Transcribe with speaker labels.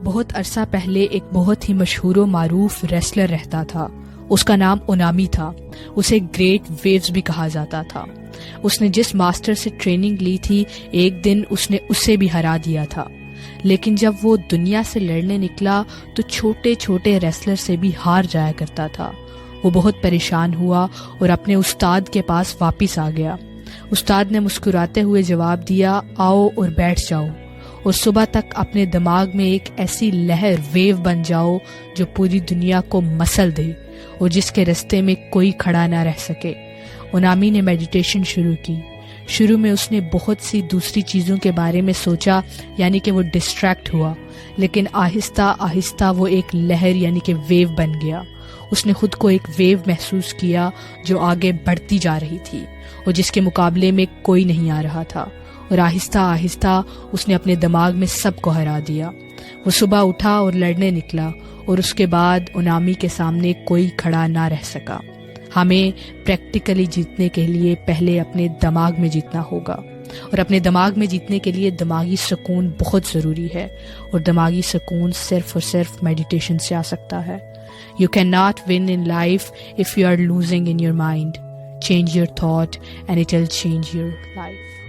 Speaker 1: بہت عرصہ پہلے ایک بہت ہی مشہور و معروف ریسلر رہتا تھا. اس کا نام اونامی تھا. اسے گریٹ ویوز بھی کہا جاتا تھا. اس نے جس ماسٹر سے ٹریننگ لی تھی ایک دن اس نے اسے بھی ہرا دیا تھا. لیکن جب وہ دنیا سے لڑنے نکلا تو چھوٹے چھوٹے ریسلر سے بھی ہار جایا کرتا تھا. وہ بہت پریشان ہوا اور اپنے استاد کے پاس واپس آ گیا. استاد نے مسکراتے ہوئے جواب دیا, آؤ اور بیٹھ جاؤ اور صبح تک اپنے دماغ میں ایک ایسی لہر ویو بن جاؤ جو پوری دنیا کو مسل دے اور جس کے رستے میں کوئی کھڑا نہ رہ سکے. اونامی نے میڈیٹیشن شروع کی. شروع میں اس نے بہت سی دوسری چیزوں کے بارے میں سوچا, یعنی کہ وہ ڈسٹریکٹ ہوا, لیکن آہستہ آہستہ وہ ایک لہر یعنی کہ ویو بن گیا. اس نے خود کو ایک ویو محسوس کیا جو آگے بڑھتی جا رہی تھی اور جس کے مقابلے میں کوئی نہیں آ رہا تھا, اور آہستہ آہستہ اس نے اپنے دماغ میں سب کو ہرا دیا. وہ صبح اٹھا اور لڑنے نکلا اور اس کے بعد اونامی کے سامنے کوئی کھڑا نہ رہ سکا. ہمیں پریکٹیکلی جیتنے کے لیے پہلے اپنے دماغ میں جیتنا ہوگا, اور اپنے دماغ میں جیتنے کے لیے دماغی سکون بہت ضروری ہے, اور دماغی سکون صرف اور صرف میڈیٹیشن سے آ سکتا ہے. You cannot win in life if you are losing in your mind. Change your thought and it will change your life.